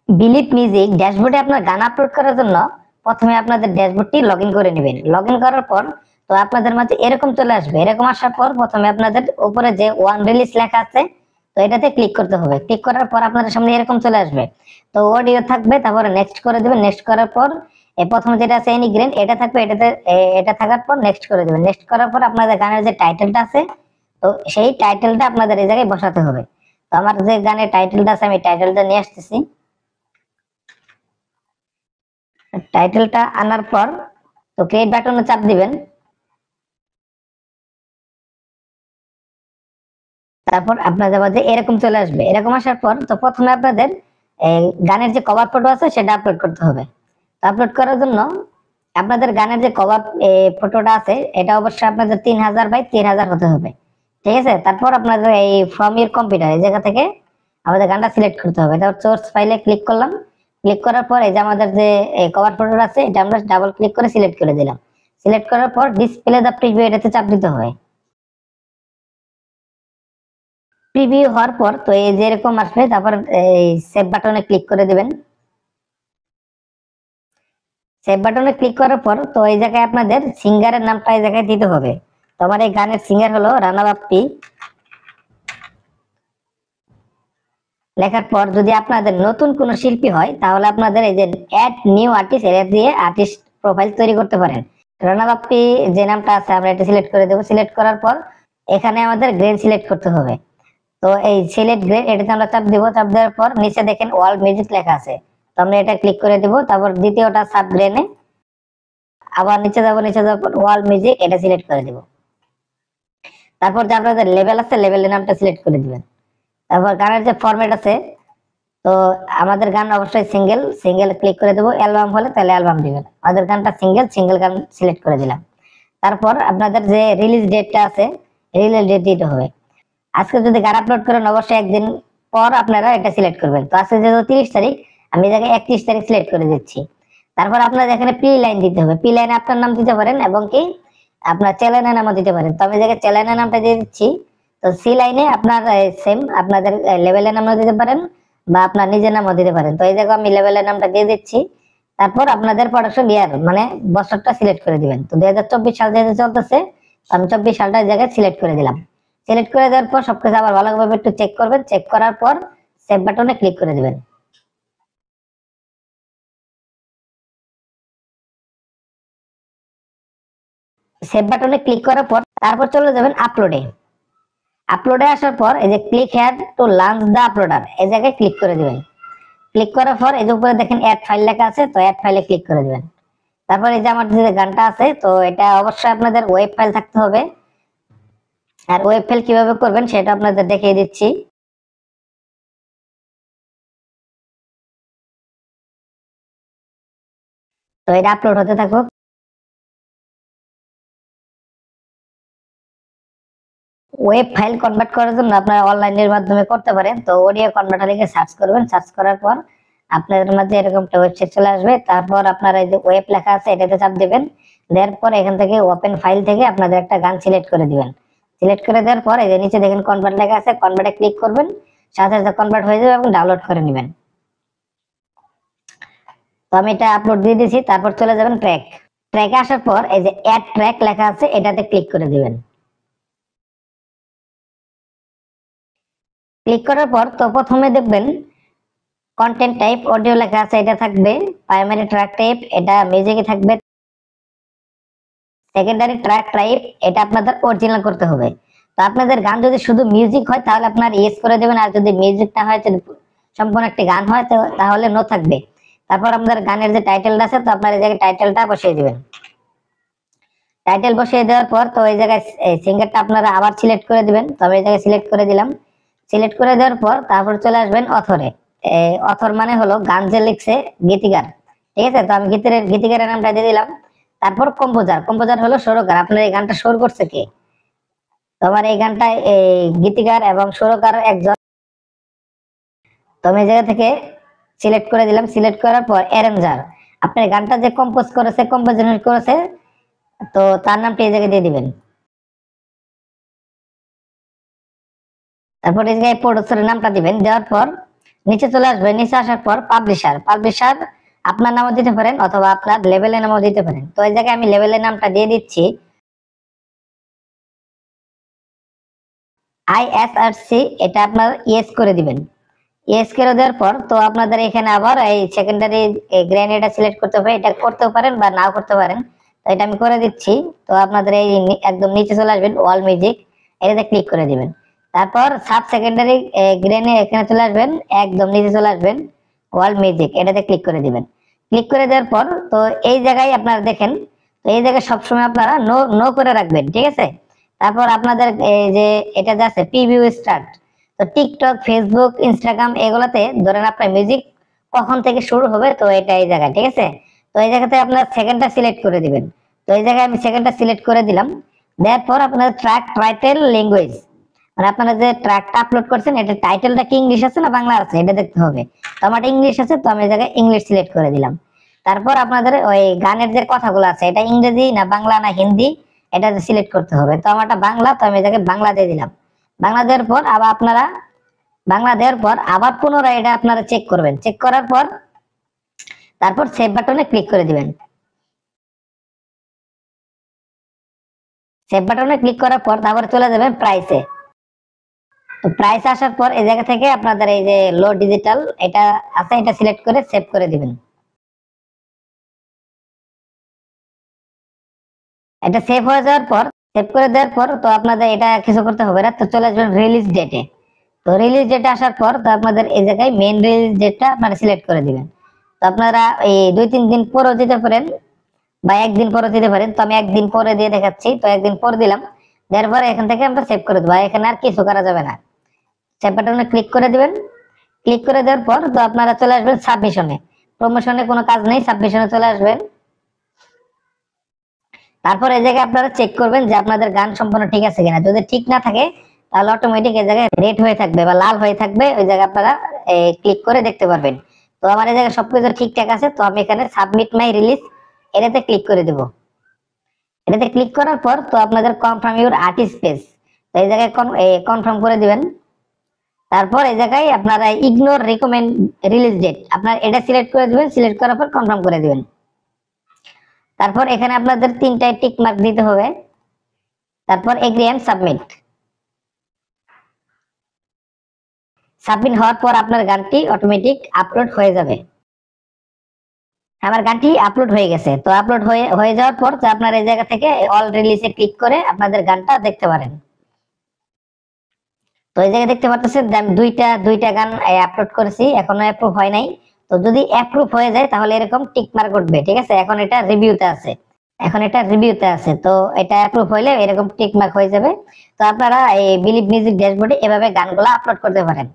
Believe music ড্যাশবোর্ডে আপনার গান আপলোড করার জন্য প্রথমে আপনাদের ড্যাশবোর্ডটি লগ ইন করে নেবেন। লগ ইন করার পর তো আপনাদের মাঝে এরকম চলে আসবে। এরকম আসার পর প্রথমে আপনাদের উপরে যে ওয়ান রিলিজ লেখা আছে তো এটাতে ক্লিক করতে হবে। ক্লিক করার পর আপনাদের সামনে এরকম চলে আসবে। তো অডিও থাকবে, তারপরে নেক্সট করে দিবেন। নেক্সট করার পর প্রথমে যেটা আছে এনি গ্রেন এটা থাকবে, এটাতে এটা থাকার পর নেক্সট করে দিবেন। নেক্সট করার পর আপনাদের গানের যে টাইটেলটা আছে তো সেই টাইটেলটা আপনাদের এই জায়গায় বসাতে হবে। তো আমার যে গানের টাইটেলটা আছে আমি টাইটেলটা নিয়ে আসতেছি। টাইটেলটা আনার পর তো ক্রিয়েট বাটনে চাপ দিবেন। তারপর আপনাদের মাঝে এরকম চলে আসবে। এরকম আসার পর তো প্রথমে আপনাদের গানের যে কভার ফটো আছে সেটা আপলোড করতে হবে। তো আপলোড করার জন্য আপনাদের গানের যে কভার ফটোটা আছে এটা অবশ্যই আপনাদের 3000 বাই 3000 হতে হবে, ঠিক আছে। তারপর আপনাদের এই ফ্রম ইউর কম্পিউটার এই জায়গা থেকে আমাদের গানটা সিলেক্ট করতে হবে। তারপর সোর্স ফাইলে ক্লিক করলাম। ক্লিক করার পর এই যে আমাদের যে কভার ফটোটা আছে এটা আমরা ডাবল ক্লিক করে সিলেক্ট করে দিলাম। সিলেক্ট করার পর ডিসপ্লে দ্য প্রিভিউ এটাতে চাপ দিতে হবে। প্রিভিউ হওয়ার পর তো এই যে এরকম আসবে, তারপর এই সেভ বাটনে ক্লিক করে দিবেন। সেভ বাটনে ক্লিক করার পর তো এই জায়গায় আপনাদের সিঙ্গারের নামটা এই জায়গায় দিতে হবে। তো আমার এই গানের সিঙ্গার হলো রানা বাপ্পি। লেখার পর যদি আপনাদের নতুন কোন শিল্পী হয় তাহলে আপনাদের এই যে অ্যাড নিউ আর্টিস্ট এটা দিয়ে আর্টিস্ট প্রোফাইল তৈরি করতে পারেন। রানা বাপ্পি যে নামটা আছে আমরা এটা সিলেক্ট করে দেবো। সিলেক্ট করার পর এখানে আমাদের গ্রেন সিলেক্ট করতে হবে। তো এই সিলেক্ট গ্রেড এটাতে আমরা চাপ দিব। চাপ দেওয়ার পর নিচে দেখেন ওয়ার্ল্ড মিউজিক লেখা আছে, তো আমরা এটা ক্লিক করে দিব। তারপর দ্বিতীয়টা সাব গ্রেনে আবার নিচে যাব, নিচে যাওয়ার পর ওয়ার্ল্ড মিউজিক এটা সিলেক্ট করে দিব। তারপর যে আপনাদের লেভেল আছে লেভেলের নামটা সিলেক্ট করে দিবেন। তারপর গানের যে ফরম্যাট আছে তো আমাদের গান অবশ্যই সিঙ্গেল, সিঙ্গেল ক্লিক করে দেবো। অ্যালবাম হলে তাহলে অ্যালবাম দিবেন। আমাদের গানটা সিঙ্গেল, সিঙ্গেল গান সিলেক্ট করে দিলাম। তারপর আপনাদের যে রিলিজ ডেটটা আছে রিলিজ ডেট দিতে হবে। আজকে যদি গান আপলোড করেন অবশ্যই একদিন পর আপনারা এটা সিলেক্ট করবেন। তো আজকে যেহেতু 30 তারিখ আমি জায়গায় 31 তারিখ সিলেক্ট করে দিচ্ছি। তারপর আপনাদের এখানে পি লাইন দিতে হবে। পি লাইনে আপনার নাম দিতে পারেন এবং কি আপনার চ্যানেলের নামও দিতে পারেন। তো আমি জায়গায় চ্যানেলের নামটা দিয়ে দিচ্ছি। তো সি লাইনে আপনার সেম আপনাদের লেভেলের নামও দিতে পারেন বা আপনার নিজের নামও দিতে পারেন। তো এই জায়গায় আমি লেভেলের নামটা দিয়ে দিচ্ছি। তারপর আপনাদের প্রোডাকশন ইয়ার মানে বছরটা সিলেক্ট করে দিবেন। তো 2024 সাল যেহেতু চলতেছে আমি 24 সালটার জায়গায় সিলেক্ট করে দিলাম। সিলেক্ট করে দেওয়ার পর সবকিছু আবার ভালোভাবে একটু চেক করবেন। চেক করার পর সেভ বাটনে ক্লিক করে দিবেন। সেভ বাটনে ক্লিক করার পর তারপর চলে যাবেন আপলোডে। আপলোডে আসার পর এই যে click here to launch the uploader এই জায়গায় ক্লিক করে দিবেন। ক্লিক করার পর এই যে উপরে দেখেন অ্যাড ফাইল লেখা আছে, তো অ্যাড ফাইলে ক্লিক করে দিবেন। তারপর এই যে আমার যে গানটা আছে তো এটা অবশ্যই আপনাদের ওয়েব ফাইল থাকতে হবে। আর ওয়েব ফাইল কিভাবে করবেন সেটা আপনাদের দেখিয়ে দিচ্ছি। তো এটা আপলোড হতে থাকুক। ওয়েব ফাইল কনভার্ট করার জন্য আপনারা অনলাইনের মাধ্যমে করতে পারেন। তো অডিও কনভার্টার লিখে সার্চ করবেন। সার্চ করার পর আপনাদের মাঝে এরকম একটা ওয়েবসাইট চলে আসবে। তারপর আপনারা এই যে ওয়েব লেখা আছে এটাতে চাপ দিবেন। দেওয়ার পর এখান থেকে ওপেন ফাইল থেকে আপনাদের একটা গান সিলেক্ট করে দিবেন। সিলেক্ট করে দেওয়ার পর এই যে নিচে দেখেন কনভার্ট লেখা আছে, কনভার্টে ক্লিক করবেন। সাথে সাথে কনভার্ট হয়ে যাবে এবং ডাউনলোড করে নেবেন। তো আমি এটা আপলোড দিয়ে দিয়েছি। তারপর চলে যাবেন ট্র্যাক। ট্র্যাকে আসার পর এই যে অ্যাড ট্র্যাক লেখা আছে এটাতে ক্লিক করে দিবেন। ক্লিক করার পর তো প্রথমে দেখবেন কন্টেন্ট টাইপ অডিও লেখা আছে এটা থাকবে। প্রাইমারি ট্র্যাক টাইপ এটা মিউজিকে থাকবে। সেকেন্ডারি ট্র্যাক টাইপ এটা আপনাদের অরিজিনাল করতে হবে। তো আপনাদের গান যদি শুধু মিউজিক হয় তাহলে আপনার ইয়েস করে দেবেন, আর যদি মিউজিক না হয় যদি সম্পূর্ণ একটি গান হয় তাহলে নো থাকবে। তারপর আপনাদের গানের যে টাইটেলটা আছে তো আপনার এই জায়গায় টাইটেলটা বসিয়ে দিবেন। টাইটেল বসিয়ে দেওয়ার পর তো এই জায়গায় সিঙ্গারটা আপনারা আবার সিলেক্ট করে দিবেন। তো আমি এই জায়গায় সিলেক্ট করে দিলাম। সিলেক্ট করে দেওয়ার পর তারপর চলে আসবেন অথরে। অথর মানে হলো গান যে লিখছে গীতিকার, ঠিক আছে। তো আমি গীতিকারের নামটা দিয়ে দিলাম। তারপর কম্পোজার, কম্পোজার হলো সুরকার। আপনার এই গানটা সুর করছে কে? তো আমার এই গানটা এই গীতিকার এবং সুরকার একজন। তো আমি এই জায়গা থেকে সিলেক্ট করে দিলাম। সিলেক্ট করার পর অ্যারেঞ্জার, আপনার গানটা যে কম্পোজ করেছে কম্পোজিশন করেছে তো তার নামটা এই জায়গায় দিয়ে দিবেন। তারপর এই জায়গায় প্রোডিউসারের নামটা দিবেন। দেওয়ার পর নিচে চলে আসবে, নিচে আসার পর পাবলিশার, পাবলিশার আপনার নামও দিতে পারেন অথবা আপনার লেভেলের নামও দিতে পারেন। তো এই জায়গায় আমি লেভেলের নামটা দিয়ে দিচ্ছি ISRC, এটা আপনার ইয়েস করে দিবেন। ইয়েস করে দেওয়ার পর তো আপনাদের এখানে আবার এই সেকেন্ডারি গ্রেন এটা সিলেক্ট করতে হবে, এটা করতেও পারেন বা নাও করতে পারেন। তো এটা আমি করে দিচ্ছি। তো আপনাদের এই একদম নিচে চলে আসবেন, ওয়াল মিউজিক, এটাতে ক্লিক করে দিবেন। তারপর সাব সেকেন্ডারি গ্রেনে এখানে চলে আসবেন, একদম নিচে চলে আসবেন, ওয়াল মিউজিক, এটাতে ক্লিক করে দিবেন। ক্লিক করে দেওয়ার পর তো এই জায়গায় আপনারা দেখেন, তো এই জায়গায় সবসময় আপনারা নো নো করে রাখবেন, ঠিক আছে। তারপর আপনাদের এই যে এটা যাচ্ছে প্রিভিউ স্টার্ট, তো টিকটক, ফেসবুক, ইনস্টাগ্রাম এগুলাতে ধরেন আপনার মিউজিক কখন থেকে শুরু হবে, তো এটা এই জায়গায়, ঠিক আছে। তো এই জায়গাতে আপনার সেকেন্ডটা সিলেক্ট করে দিবেন। তো এই জায়গায় আমি সেকেন্ডটা সিলেক্ট করে দিলাম। দেওয়ার পর আপনার ট্র্যাক টাইটেল ল্যাঙ্গুয়েজ, মানে আপনারা যে ট্র্যাকটা আপলোড করছেন এটা টাইটেলটা কি ইংলিশ আছে না বাংলা আছে এটা দেখতে হবে। তো আমার ইংলিশ আছে, তো আমি এই জায়গায় ইংলিশ সিলেক্ট করে দিলাম। তারপর আপনাদের ওই গানের যে কথাগুলো আছে এটা ইংরেজি না বাংলা না হিন্দি এটা সিলেক্ট করতে হবে। তো আমারটা বাংলা, তো আমি এই জায়গায় বাংলা দিয়ে দিলাম। বাংলা দেওয়ার পর আবার আপনারা বাংলা দেওয়ার পর আবার পুনরায় এটা আপনারা চেক করবেন। চেক করার পর তারপর সেভ বাটনে ক্লিক করে দিবেন। সেভ বাটনে ক্লিক করার পর তারপর চলে যাবেন প্রাইসে। তো প্রাইস আসার পর এই জায়গা থেকে আপনাদের এই যে লো ডিজিটাল এটা আছে, এটা সিলেক্ট করে সেভ করে দিবেন। এটা সেভ হয়ে যাওয়ার পর, সেভ করে দেওয়ার পর তো আপনাদের এটা কিছু করতে হবে না, তো চলে আসবেন রিলিজ ডেটে। তো রিলিজ ডেটে আসার পর তো আপনাদের এই জায়গায় মেইন রিলিজ ডেটটা আপনারা সিলেক্ট করে দিবেন। তো আপনারা এই 2-3 দিন পরেও দিতে পারেন বা একদিন পরে দিতে পারেন। তো আমি একদিন পরে দিয়ে দেখাচ্ছি। তো একদিন পরে দিলাম, দেওয়ার পরে এখান থেকে আমরা সেভ করে দেবো, এখানে আর কিছু করা যাবে না। সেভ বাটনে ক্লিক করে দিবেন। ক্লিক করে দেওয়ার পর তো আপনারা চলে আসবেন সাবমিশনে। প্রমোশনে কোনো কাজ নেই, সাবমিশনে চলে আসবেন। তারপর এই জায়গায় আপনারা চেক করবেন যে আপনাদের গান সম্পূর্ণ ঠিক আছে কিনা। যদি ঠিক না থাকে তাহলে অটোমেটিক এই জায়গায় রেড হয়ে থাকবে বা লাল হয়ে থাকবে, ওই জায়গায় আপনারা ক্লিক করে দেখতে পারবেন। তো আমার এই জায়গায় সবকিছু ঠিকঠাক আছে, তো আমি এখানে সাবমিট মাই রিলিজ এটাতে ক্লিক করে দেব। এটাতে ক্লিক করার পর তো আপনাদের কনফার্ম ইউর আর্টিস্ট পেজ, তো এই জায়গায় কনফার্ম করে দিবেন। তারপর এই জায়গায় আপনারা ইগনোর রিকমেন্ড রিলিজ ডেট আপনার এটা সিলেক্ট করে দিবেন। সিলেক্ট করার পর কনফার্ম করে দিবেন। তারপর এখানে আপনাদের 3টায় টিক মার্ক দিতে হবে। তারপর এগ্রি এন্ড সাবমিট। সাবমিট হওয়ার পর আপনার গানটি অটোমেটিক আপলোড হয়ে যাবে। আমার গানটি আপলোড হয়ে গেছে। তো আপলোড হয়ে যাওয়ার পর তো আপনার এই জায়গা থেকে অল রিলিজে ক্লিক করে আপনাদের গানটা দেখতে পারেন। তো এই জায়গায় দেখতে পাচ্ছেন যে আমি দুইটা গান আপলোড করেছি, এখনো অ্যাপ্রুভ হয় নাই। তো যদি অ্যাপ্রুভ হয়ে যায় তাহলে এরকম টিক মার্ক উঠবে, ঠিক আছে। এখন এটা রিভিউতে আছে, তো এটা অ্যাপ্রুভ হইলে এরকম টিক মার্ক হয়ে যাবে। তো আপনারা এই বিলিভ মিউজিক ড্যাশবোর্ডে এভাবে গানগুলো আপলোড করতে পারেন।